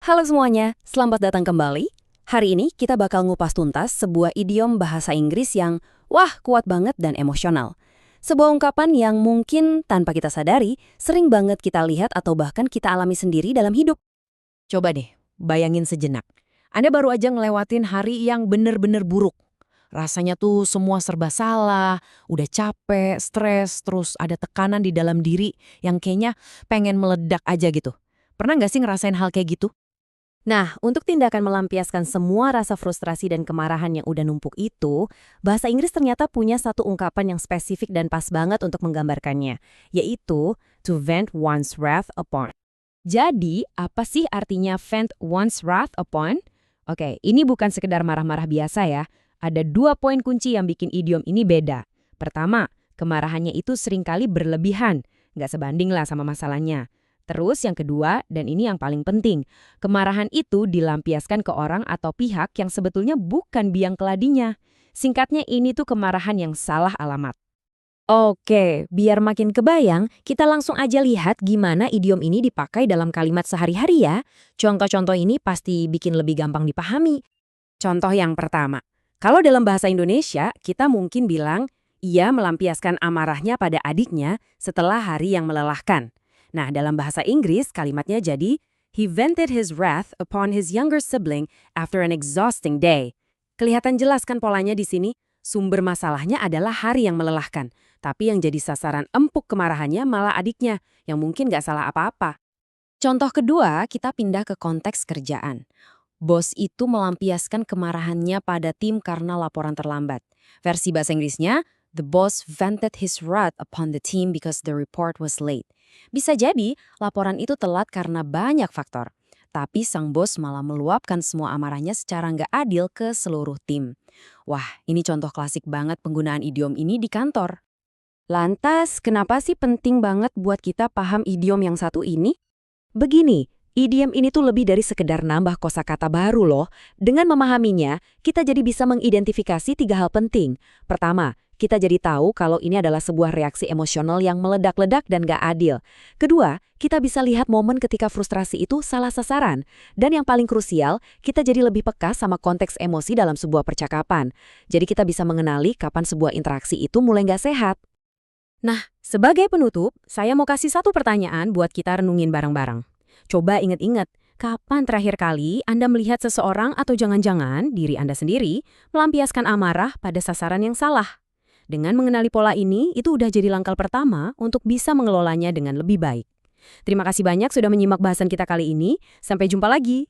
Halo semuanya, selamat datang kembali. Hari ini kita bakal ngupas tuntas sebuah idiom bahasa Inggris yang, wah, kuat banget dan emosional. Sebuah ungkapan yang mungkin tanpa kita sadari, sering banget kita lihat atau bahkan kita alami sendiri dalam hidup. Coba deh, bayangin sejenak. Anda baru aja ngelewatin hari yang bener-bener buruk. Rasanya tuh semua serba salah, udah capek, stres, terus ada tekanan di dalam diri yang kayaknya pengen meledak aja gitu. Pernah nggak sih ngerasain hal kayak gitu? Nah, untuk tindakan melampiaskan semua rasa frustrasi dan kemarahan yang udah numpuk itu, bahasa Inggris ternyata punya satu ungkapan yang spesifik dan pas banget untuk menggambarkannya, yaitu to vent one's wrath upon. Jadi, apa sih artinya vent one's wrath upon? Oke, ini bukan sekedar marah-marah biasa ya. Ada 2 poin kunci yang bikin idiom ini beda. Pertama, kemarahannya itu seringkali berlebihan, nggak sebanding lah sama masalahnya. Terus yang kedua, dan ini yang paling penting, kemarahan itu dilampiaskan ke orang atau pihak yang sebetulnya bukan biang keladinya. Singkatnya ini tuh kemarahan yang salah alamat. Oke, biar makin kebayang, kita langsung aja lihat gimana idiom ini dipakai dalam kalimat sehari-hari ya. Contoh-contoh ini pasti bikin lebih gampang dipahami. Contoh yang pertama, kalau dalam bahasa Indonesia, kita mungkin bilang, ia melampiaskan amarahnya pada adiknya setelah hari yang melelahkan. Nah, dalam bahasa Inggris, kalimatnya jadi, he vented his wrath upon his younger sibling after an exhausting day. Kelihatan jelas kan polanya di sini? Sumber masalahnya adalah hari yang melelahkan, tapi yang jadi sasaran empuk kemarahannya malah adiknya, yang mungkin nggak salah apa-apa. Contoh kedua, kita pindah ke konteks kerjaan. Bos itu melampiaskan kemarahannya pada tim karena laporan terlambat. Versi bahasa Inggrisnya, the boss vented his wrath upon the team because the report was late. Bisa jadi, laporan itu telat karena banyak faktor. Tapi sang bos malah meluapkan semua amarahnya secara nggak adil ke seluruh tim. Wah, ini contoh klasik banget penggunaan idiom ini di kantor. Lantas, kenapa sih penting banget buat kita paham idiom yang satu ini? Begini, idiom ini tuh lebih dari sekedar nambah kosakata baru loh. Dengan memahaminya, kita jadi bisa mengidentifikasi 3 hal penting. Pertama, kita jadi tahu kalau ini adalah sebuah reaksi emosional yang meledak-ledak dan gak adil. Kedua, kita bisa lihat momen ketika frustrasi itu salah sasaran. Dan yang paling krusial, kita jadi lebih peka sama konteks emosi dalam sebuah percakapan. Jadi kita bisa mengenali kapan sebuah interaksi itu mulai gak sehat. Nah, sebagai penutup, saya mau kasih satu pertanyaan buat kita renungin bareng-bareng. Coba ingat-ingat, kapan terakhir kali Anda melihat seseorang atau jangan-jangan diri Anda sendiri melampiaskan amarah pada sasaran yang salah? Dengan mengenali pola ini, itu udah jadi langkah pertama untuk bisa mengelolanya dengan lebih baik. Terima kasih banyak sudah menyimak bahasan kita kali ini. Sampai jumpa lagi.